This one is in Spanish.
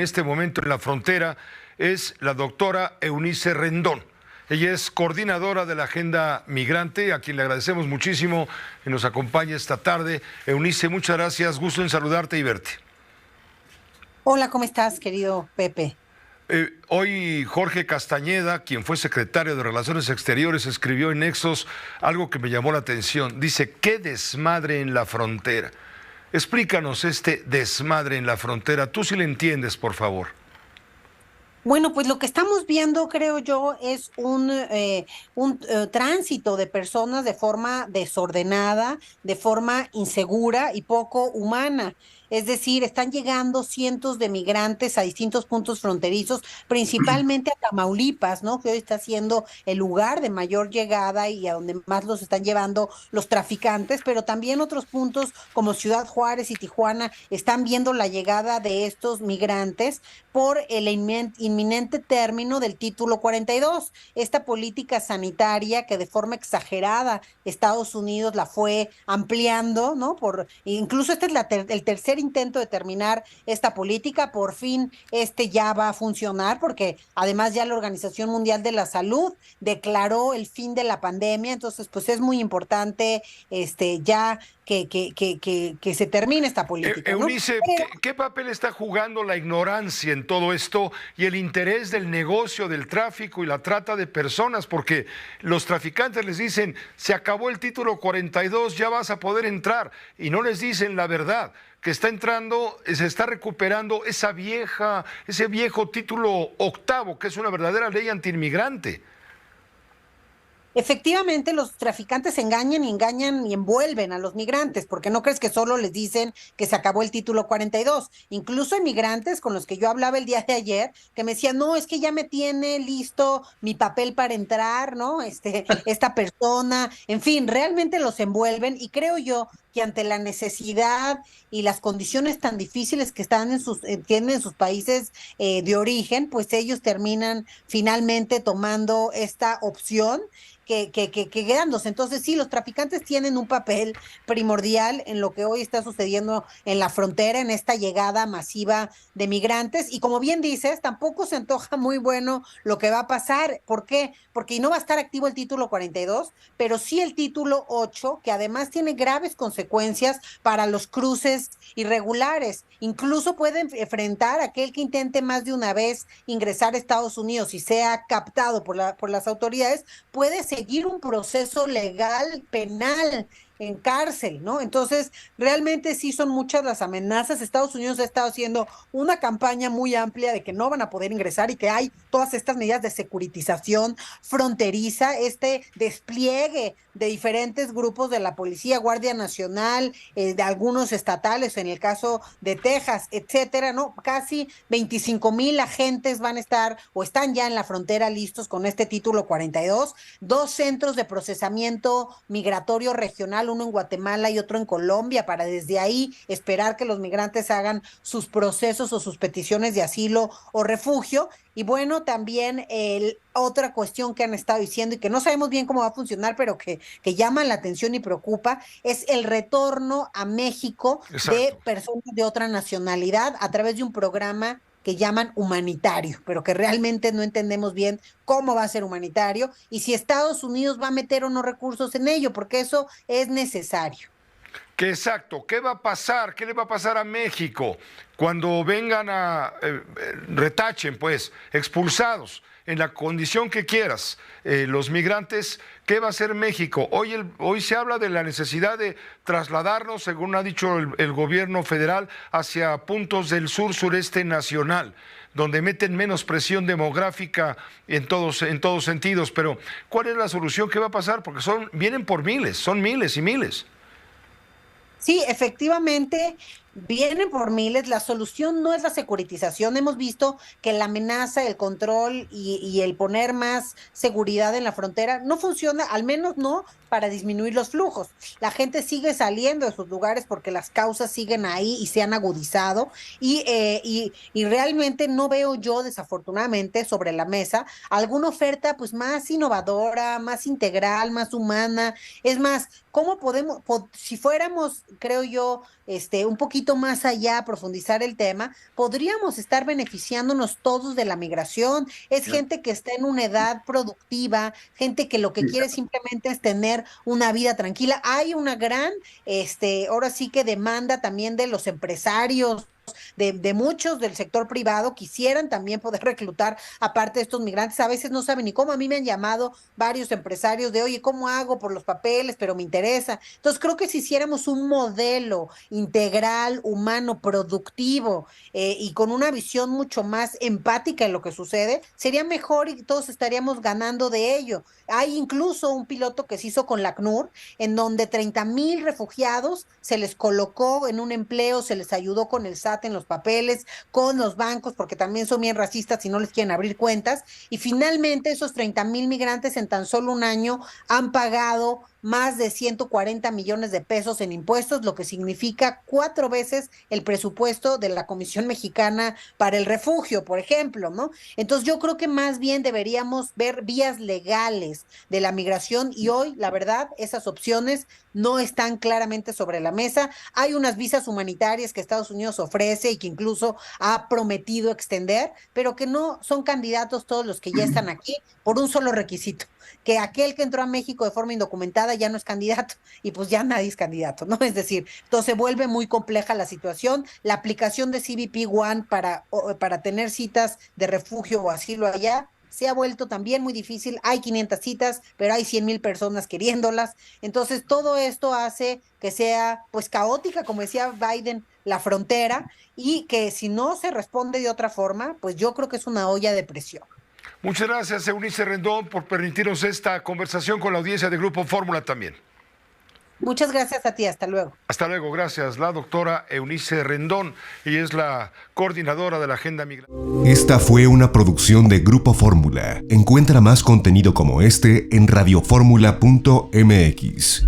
este momento en la frontera es la doctora Eunice Rendón. Ella es coordinadora de la Agenda Migrante, a quien le agradecemos muchísimo que nos acompañe esta tarde. Eunice, muchas gracias, gusto en saludarte y verte. Hola, ¿cómo estás, querido Pepe? Hoy Jorge Castañeda, quien fue secretario de Relaciones Exteriores, escribió en Nexos algo que me llamó la atención. Dice, ¿qué desmadre en la frontera? Explícanos este desmadre en la frontera. Tú sí le entiendes, por favor. Bueno, pues lo que estamos viendo, creo yo, es un tránsito de personas de forma desordenada, de forma insegura y poco humana. Es decir, están llegando cientos de migrantes a distintos puntos fronterizos, principalmente a Tamaulipas, ¿no? Que hoy está siendo el lugar de mayor llegada y a donde más los están llevando los traficantes, pero también otros puntos como Ciudad Juárez y Tijuana están viendo la llegada de estos migrantes por el inminente término del título 42, esta política sanitaria que de forma exagerada Estados Unidos la fue ampliando, ¿no? Incluso este es el tercer intento de terminar esta política, por fin este ya va a funcionar porque además ya la Organización Mundial de la Salud declaró el fin de la pandemia, entonces pues es muy importante ya que se termine esta política, ¿no? Eunice, ¿qué papel está jugando la ignorancia en todo esto y el interés del negocio, del tráfico y la trata de personas? Porque los traficantes les dicen, se acabó el título 42, ya vas a poder entrar, y no les dicen la verdad, que está entrando, se está recuperando ese viejo título octavo, que es una verdadera ley antiinmigrante. Efectivamente, los traficantes engañan y envuelven a los migrantes, porque no crees que solo les dicen que se acabó el título 42. Incluso hay migrantes con los que yo hablaba el día de ayer que me decían, no, es que ya me tiene listo mi papel para entrar, ¿no? Esta persona, en fin, realmente los envuelven y creo yo que ante la necesidad y las condiciones tan difíciles que están tienen en sus países de origen, pues ellos terminan finalmente tomando esta opción quedándose. Entonces, sí, los traficantes tienen un papel primordial en lo que hoy está sucediendo en la frontera, en esta llegada masiva de migrantes. Y como bien dices, tampoco se antoja muy bueno lo que va a pasar. ¿Por qué? Porque no va a estar activo el título 42, pero sí el título 8, que además tiene graves consecuencias para los cruces irregulares. Incluso puede enfrentar a aquel que intente más de una vez ingresar a Estados Unidos y sea captado por las autoridades, puede seguir un proceso legal penal en cárcel, ¿no? Entonces, realmente sí son muchas las amenazas. Estados Unidos ha estado haciendo una campaña muy amplia de que no van a poder ingresar y que hay todas estas medidas de securitización fronteriza, este despliegue de diferentes grupos de la policía, Guardia Nacional, de algunos estatales, en el caso de Texas, etcétera, ¿no? Casi 25,000 agentes van a estar o están ya en la frontera listos con este título 42, dos centros de procesamiento migratorio regional, uno en Guatemala y otro en Colombia, para desde ahí esperar que los migrantes hagan sus procesos o sus peticiones de asilo o refugio. Y bueno, también otra cuestión que han estado diciendo y que no sabemos bien cómo va a funcionar, pero que llama la atención y preocupa, es el retorno a México Exacto. de personas de otra nacionalidad a través de un programa que llaman humanitario, pero que realmente no entendemos bien cómo va a ser humanitario y si Estados Unidos va a meter o no recursos en ello, porque eso es necesario. Que exacto, ¿qué va a pasar? ¿Qué le va a pasar a México cuando vengan retachen, pues, expulsados en la condición que quieras, los migrantes? ¿Qué va a hacer México? Hoy se habla de la necesidad de trasladarnos, según ha dicho el gobierno federal, hacia puntos del sur-sureste nacional, donde meten menos presión demográfica en todos sentidos. Pero, ¿cuál es la solución? ¿Qué va a pasar? Porque vienen por miles, son miles y miles. Sí, efectivamente, vienen por miles. La solución no es la securitización. Hemos visto que la amenaza, el control y el poner más seguridad en la frontera no funciona, al menos no para disminuir los flujos. La gente sigue saliendo de sus lugares porque las causas siguen ahí y se han agudizado. Y realmente no veo yo, desafortunadamente, sobre la mesa alguna oferta pues más innovadora, más integral, más humana. Es más, ¿cómo podemos, si fuéramos, creo yo, un poquito poquito más allá, profundizar el tema, podríamos estar beneficiándonos todos de la migración. Es gente que está en una edad productiva, gente que lo que quiere simplemente es tener una vida tranquila. Hay una gran, ahora sí que demanda también de los empresarios, de muchos del sector privado quisieran también poder reclutar aparte de estos migrantes, a veces no saben ni cómo. A mí me han llamado varios empresarios de, oye, ¿cómo hago por los papeles? Pero me interesa. Entonces creo que si hiciéramos un modelo integral, humano, productivo y con una visión mucho más empática en lo que sucede, sería mejor y todos estaríamos ganando de ello. Hay incluso un piloto que se hizo con la ACNUR, en donde 30,000 refugiados se les colocó en un empleo, se les ayudó con el SAT en los papeles, con los bancos, porque también son bien racistas y no les quieren abrir cuentas. Y finalmente esos 30,000 migrantes en tan solo un año han pagado más de 140 millones de pesos en impuestos, lo que significa 4 veces el presupuesto de la Comisión Mexicana para el Refugio, por ejemplo, ¿no? Entonces yo creo que más bien deberíamos ver vías legales de la migración y hoy, la verdad, esas opciones no están claramente sobre la mesa. Hay unas visas humanitarias que Estados Unidos ofrece y que incluso ha prometido extender, pero que no son candidatos todos los que ya están aquí por un solo requisito, que aquel que entró a México de forma indocumentada ya no es candidato y pues ya nadie es candidato, ¿no? Es decir, entonces se vuelve muy compleja la situación. La aplicación de CBP One para tener citas de refugio o asilo allá se ha vuelto también muy difícil. Hay 500 citas, pero hay 100,000 personas queriéndolas. Entonces todo esto hace que sea pues caótica, como decía Biden, la frontera, y que si no se responde de otra forma, pues yo creo que es una olla de presión. Muchas gracias, Eunice Rendón, por permitirnos esta conversación con la audiencia de Grupo Fórmula también. Muchas gracias a ti, hasta luego. Hasta luego, gracias. La doctora Eunice Rendón, y es la coordinadora de la Agenda Migratoria. Esta fue una producción de Grupo Fórmula. Encuentra más contenido como este en radioformula.mx.